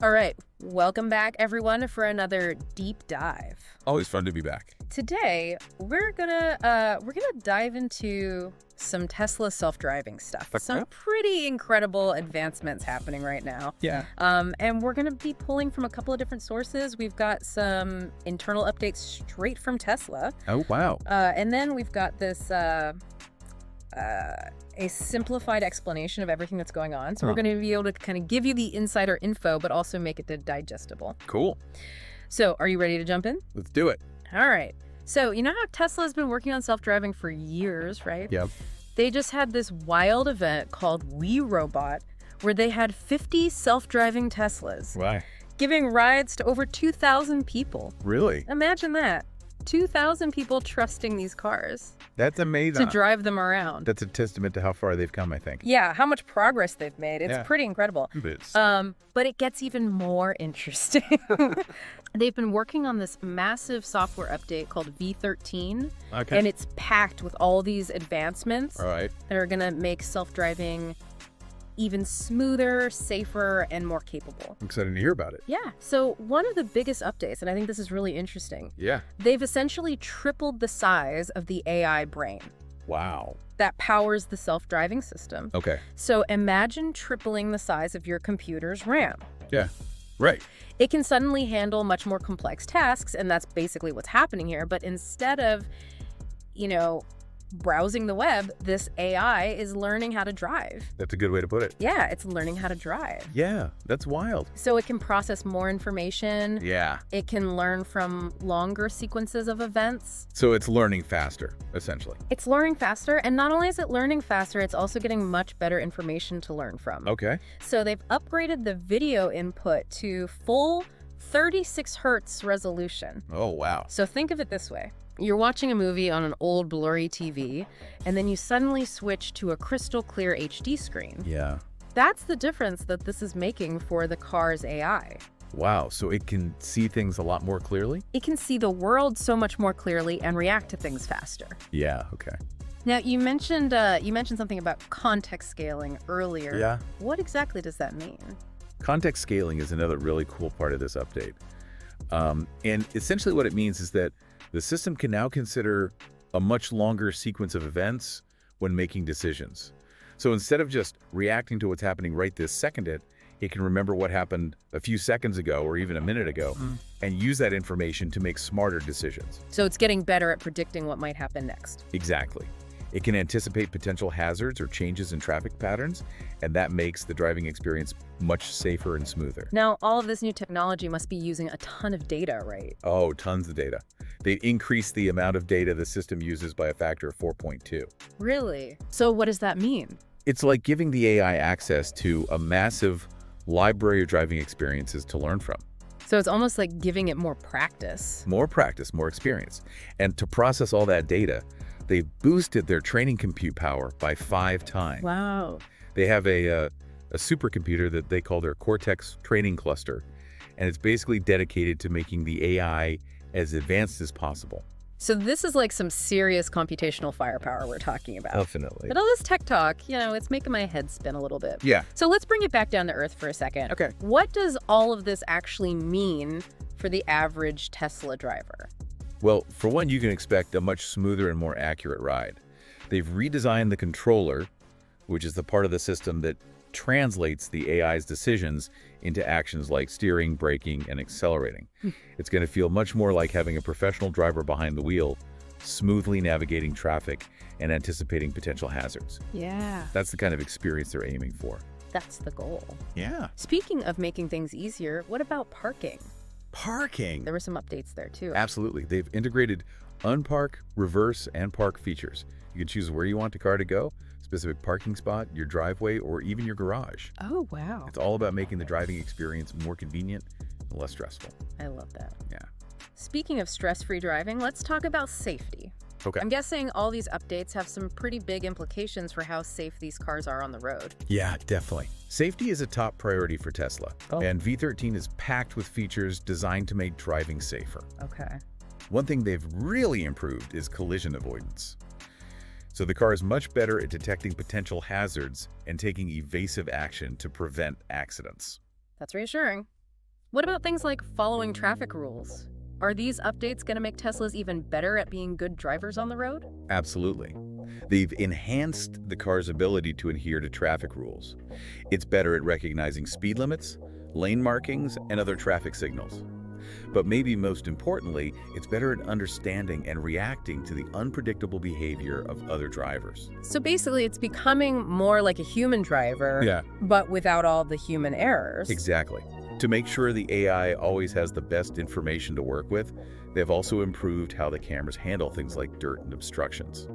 All right, welcome back everyone for another deep dive. Always fun to be back. Today, we're gonna dive into some Tesla self-driving stuff. Okay. Some pretty incredible advancements happening right now. Yeah. And we're gonna be pulling from a couple of different sources. We've got some internal updates straight from Tesla. Oh, wow. And then we've got this a simplified explanation of everything that's going on. So we're going to be able to kind of give you the insider info, but also make it digestible. Cool. So are you ready to jump in? Let's do it. All right. So you know how Tesla has been working on self-driving for years, right? Yep. They just had this wild event called We Robot, where they had 50 self-driving Teslas. Why? Giving rides to over 2,000 people. Really? Imagine that. 2,000 people trusting these cars That's amazing. to drive them around. That's a testament to how far they've come, I think. Yeah, how much progress they've made. It's pretty incredible. But it gets even more interesting. They've been working on this massive software update called v13. Okay. And it's packed with all these advancements All right. that are going to make self-driving even smoother, safer, and more capable. I'm excited to hear about it. Yeah. So one of the biggest updates, and I think this is really interesting, Yeah. they've essentially tripled the size of the AI brain Wow. that powers the self-driving system. Okay. So imagine tripling the size of your computer's RAM. Yeah. Right. It can suddenly handle much more complex tasks, and that's basically what's happening here. But instead of, browsing the web, this AI is learning how to drive. That's a good way to put it. Yeah, it's learning how to drive. Yeah. That's wild. So it can process more information. Yeah. It can learn from longer sequences of events. So it's learning faster, essentially. It's learning faster, and not only is it learning faster, it's also getting much better information to learn from. Okay. So they've upgraded the video input to full 36 hertz resolution. Oh, wow. So think of it this way. You're watching a movie on an old blurry TV, and then you suddenly switch to a crystal clear HD screen. Yeah. That's the difference that this is making for the car's AI. Wow. So it can see things a lot more clearly? It can see the world so much more clearly and react to things faster. Yeah. Okay. Now, you mentioned something about context scaling earlier. Yeah. What exactly does that mean? Context scaling is another really cool part of this update. And essentially what it means is that the system can now consider a much longer sequence of events when making decisions. So instead of just reacting to what's happening right this second, it can remember what happened a few seconds ago or even a minute ago and use that information to make smarter decisions. So it's getting better at predicting what might happen next. Exactly. It can anticipate potential hazards or changes in traffic patterns, and that makes the driving experience much safer and smoother. Now, all of this new technology must be using a ton of data, right? Oh, tons of data. They increased the amount of data the system uses by a factor of 4.2. Really? So what does that mean? It's like giving the AI access to a massive library of driving experiences to learn from. So it's almost like giving it more practice. More practice, more experience. And to process all that data, they boosted their training compute power by 5 times. Wow. They have a supercomputer that they call their Cortex training cluster, and it's basically dedicated to making the AI as advanced as possible. So this is like some serious computational firepower we're talking about. Definitely. But all this tech talk, it's making my head spin a little bit. Yeah. So let's bring it back down to earth for a second. Okay. What does all of this actually mean for the average Tesla driver? Well, for one, you can expect a much smoother and more accurate ride. They've redesigned the controller, which is the part of the system that translates the AI's decisions into actions like steering, braking, and accelerating. It's going to feel much more like having a professional driver behind the wheel, smoothly navigating traffic and anticipating potential hazards. Yeah. That's the kind of experience they're aiming for. That's the goal. Yeah. Speaking of making things easier, what about parking? Parking. There were some updates there too. Absolutely. They've integrated unpark, reverse, and park features. You can choose where you want the car to go, specific parking spot, your driveway, or even your garage. Oh, wow. It's all about making the driving experience more convenient and less stressful. I love that. Yeah. Speaking of stress-free driving, let's talk about safety. Okay. I'm guessing all these updates have some pretty big implications for how safe these cars are on the road. Yeah, definitely. Safety is a top priority for Tesla, and v13 is packed with features designed to make driving safer. Okay. One thing they've really improved is collision avoidance. So the car is much better at detecting potential hazards and taking evasive action to prevent accidents. That's reassuring. What about things like following traffic rules? Are these updates going to make Teslas even better at being good drivers on the road? Absolutely. They've enhanced the car's ability to adhere to traffic rules. It's better at recognizing speed limits, lane markings, and other traffic signals. But maybe most importantly, it's better at understanding and reacting to the unpredictable behavior of other drivers. So basically, it's becoming more like a human driver, Yeah. but without all the human errors. Exactly. To make sure the AI always has the best information to work with, they've also improved how the cameras handle things like dirt and obstructions.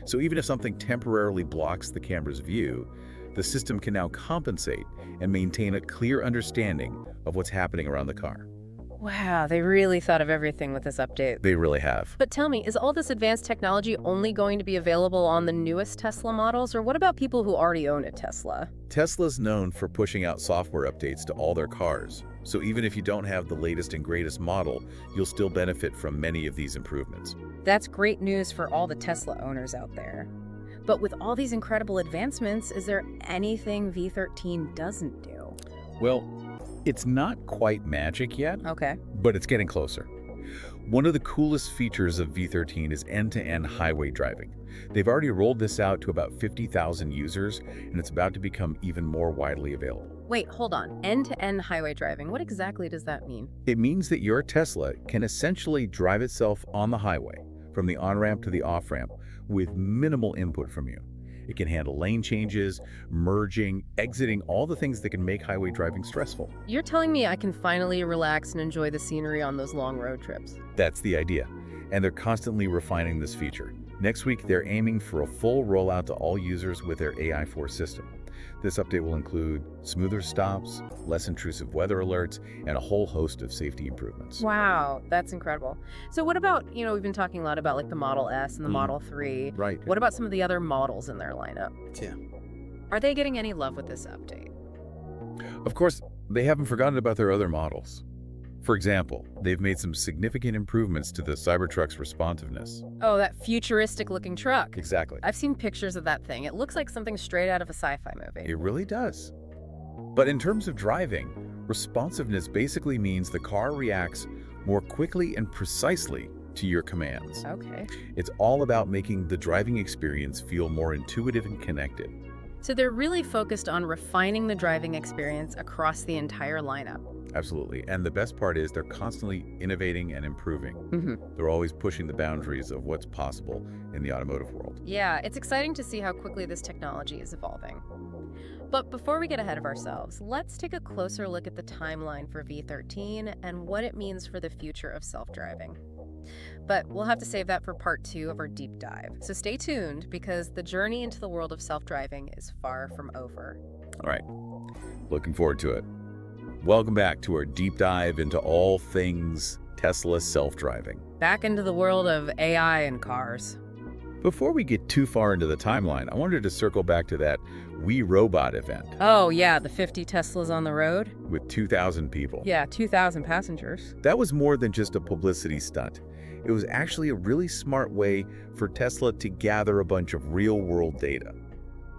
So even if something temporarily blocks the camera's view, the system can now compensate and maintain a clear understanding of what's happening around the car. Wow, they really thought of everything with this update. They really have. But tell me, is all this advanced technology only going to be available on the newest Tesla models, or what about people who already own a Tesla? Tesla's known for pushing out software updates to all their cars. So even if you don't have the latest and greatest model, you'll still benefit from many of these improvements. That's great news for all the Tesla owners out there. But with all these incredible advancements, is there anything V13 doesn't do? Well, it's not quite magic yet, Okay. but it's getting closer. One of the coolest features of V13 is end-to-end highway driving. They've already rolled this out to about 50,000 users, and it's about to become even more widely available. Wait, hold on. End-to-end highway driving. What exactly does that mean? It means that your Tesla can essentially drive itself on the highway, from the on-ramp to the off-ramp, with minimal input from you. It can handle lane changes, merging, exiting, all the things that can make highway driving stressful. You're telling me I can finally relax and enjoy the scenery on those long road trips? That's the idea, and they're constantly refining this feature. Next week, they're aiming for a full rollout to all users with their AI4 system. This update will include smoother stops, less intrusive weather alerts, and a whole host of safety improvements. Wow, that's incredible. So what about, we've been talking a lot about like the Model S and the Model 3. Right. What about some of the other models in their lineup? Yeah. Are they getting any love with this update? Of course, they haven't forgotten about their other models. For example, they've made some significant improvements to the Cybertruck's responsiveness. Oh, that futuristic-looking truck. Exactly. I've seen pictures of that thing. It looks like something straight out of a sci-fi movie. It really does. But in terms of driving, responsiveness basically means the car reacts more quickly and precisely to your commands. Okay. It's all about making the driving experience feel more intuitive and connected. So they're really focused on refining the driving experience across the entire lineup. Absolutely. And the best part is they're constantly innovating and improving. They're always pushing the boundaries of what's possible in the automotive world. Yeah, it's exciting to see how quickly this technology is evolving. But before we get ahead of ourselves, let's take a closer look at the timeline for V13 and what it means for the future of self-driving. But we'll have to save that for part 2 of our deep dive. So stay tuned, because the journey into the world of self-driving is far from over. All right. Looking forward to it. Welcome back to our deep dive into all things Tesla self-driving. Back into the world of AI and cars. Before we get too far into the timeline, I wanted to circle back to that We Robot event Oh, yeah, the 50 Teslas on the road. with 2,000 people. Yeah, 2,000 passengers. That was more than just a publicity stunt. It was actually a really smart way for Tesla to gather a bunch of real-world data.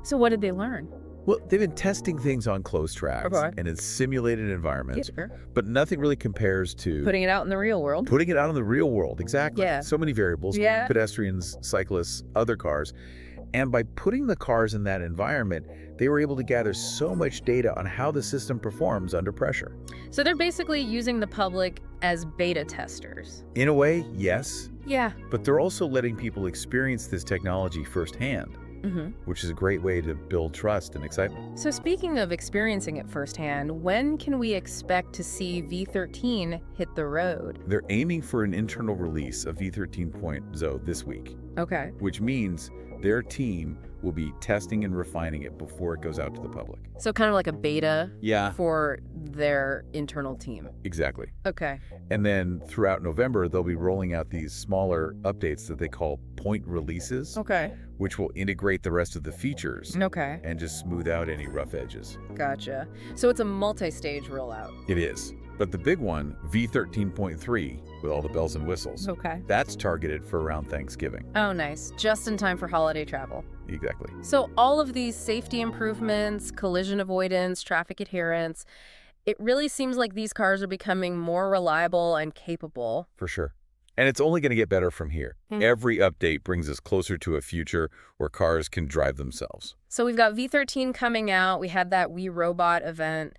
So what did they learn? Well, they've been testing things on closed tracks and in simulated environments, but nothing really compares to Putting it out in the real world. putting it out in the real world. Exactly. Yeah. So many variables, Yeah. pedestrians, cyclists, other cars. And by putting the cars in that environment, they were able to gather so much data on how the system performs under pressure. So they're basically using the public as beta testers. In a way, yes, Yeah. but they're also letting people experience this technology firsthand, which is a great way to build trust and excitement. So speaking of experiencing it firsthand, when can we expect to see V13 hit the road? They're aiming for an internal release of V13.0 this week, Okay. which means their team will be testing and refining it before it goes out to the public. So kind of like a beta Yeah, for their internal team. exactly. Okay. And then throughout November, they'll be rolling out these smaller updates that they call point releases, Okay. which will integrate the rest of the features Okay. and just smooth out any rough edges. Gotcha. So it's a multi-stage rollout. It is. But the big one, V13.3, with all the bells and whistles, Okay. that's targeted for around Thanksgiving. Oh, nice. Just in time for holiday travel. Exactly. So all of these safety improvements, collision avoidance, traffic adherence, It really seems like these cars are becoming more reliable and capable. For sure. And it's only going to get better from here. Every update brings us closer to a future where cars can drive themselves. So we've got V13 coming out. We had that We Robot event.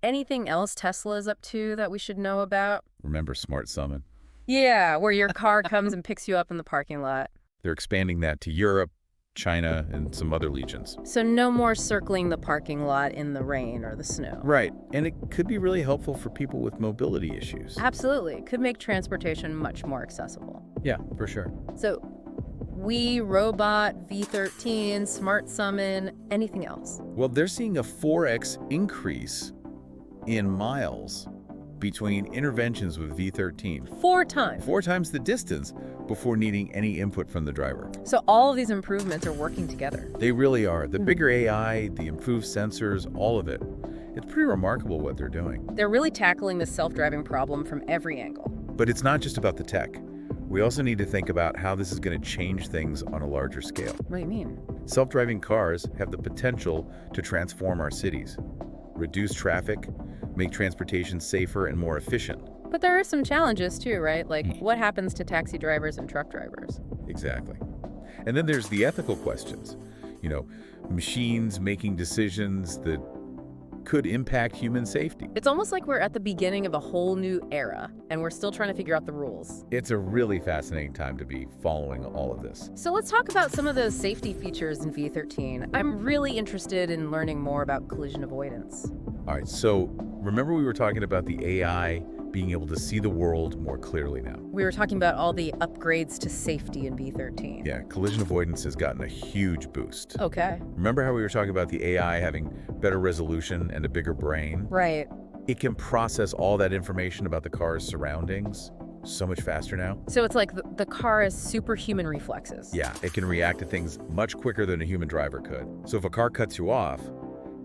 Anything else Tesla is up to that we should know about? Remember Smart Summon? Yeah, where your car comes and picks you up in the parking lot. They're expanding that to Europe, China, and some other regions. So no more circling the parking lot in the rain or the snow. Right. And it could be really helpful for people with mobility issues. Absolutely. It could make transportation much more accessible. Yeah, for sure. So We Robot, V13, Smart Summon, anything else? Well, they're seeing a 4x increase in miles between interventions with V13. 4 times. 4 times the distance before needing any input from the driver. So all of these improvements are working together. They really are. The bigger AI, the improved sensors, all of it. It's pretty remarkable what they're doing. They're really tackling the self-driving problem from every angle. But it's not just about the tech. We also need to think about how this is going to change things on a larger scale. What do you mean? Self-driving cars have the potential to transform our cities, reduce traffic, make transportation safer and more efficient. But there are some challenges too, right? Like what happens to taxi drivers and truck drivers? Exactly. And then there's the ethical questions. You know, machines making decisions that could impact human safety. It's almost like we're at the beginning of a whole new era, and we're still trying to figure out the rules. It's a really fascinating time to be following all of this. So let's talk about some of those safety features in V13. I'm really interested in learning more about collision avoidance. All right, so remember we were talking about the AI being able to see the world more clearly now. We were talking about all the upgrades to safety in V13. Yeah, collision avoidance has gotten a huge boost. Okay. Remember how we were talking about the AI having better resolution and a bigger brain? Right. It can process all that information about the car's surroundings so much faster now. So it's like the car has superhuman reflexes. Yeah, it can react to things much quicker than a human driver could. So if a car cuts you off,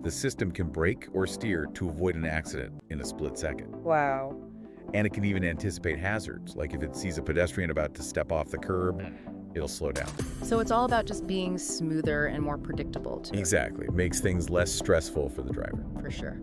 the system can brake or steer to avoid an accident in a split second. Wow. And it can even anticipate hazards, like if it sees a pedestrian about to step off the curb, it'll slow down. So it's all about just being smoother and more predictable, too. Exactly. It makes things less stressful for the driver. For sure.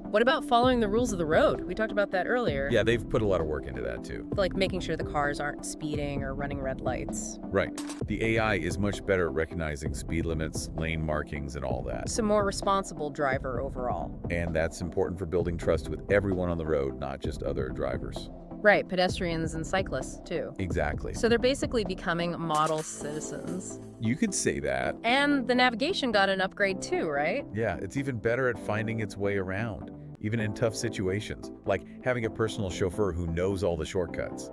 What about following the rules of the road? We talked about that earlier. Yeah, they've put a lot of work into that, too. Like making sure the cars aren't speeding or running red lights. Right. The AI is much better at recognizing speed limits, lane markings, and all that. So more responsible driver overall. And that's important for building trust with everyone on the road, not just other drivers. Right, pedestrians and cyclists, too. Exactly. So they're basically becoming model citizens. You could say that. And the navigation got an upgrade, too, right? Yeah, it's even better at finding its way around, even in tough situations, like having a personal chauffeur who knows all the shortcuts.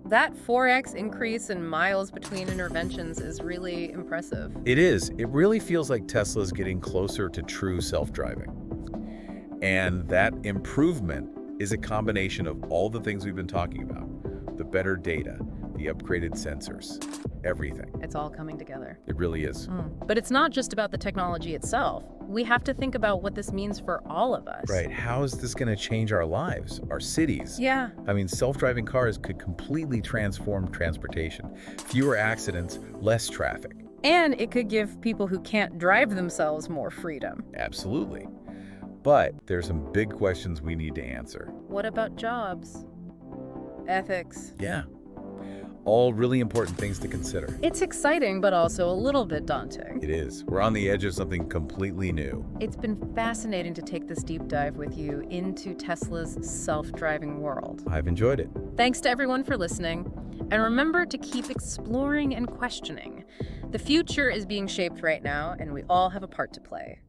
That 4x increase in miles between interventions is really impressive. It is. It really feels like Tesla's getting closer to true self-driving. And that improvement is a combination of all the things we've been talking about. The better data, the upgraded sensors, everything. It's all coming together. It really is. But it's not just about the technology itself. We have to think about what this means for all of us. Right. How is this going to change our lives, our cities? Yeah. I mean, self-driving cars could completely transform transportation. Fewer accidents, less traffic. And it could give people who can't drive themselves more freedom. Absolutely. But there's some big questions we need to answer. What about jobs? Ethics? Yeah. All really important things to consider. It's exciting, but also a little bit daunting. It is. We're on the edge of something completely new. It's been fascinating to take this deep dive with you into Tesla's self-driving world. I've enjoyed it. Thanks to everyone for listening. And remember to keep exploring and questioning. The future is being shaped right now, and we all have a part to play.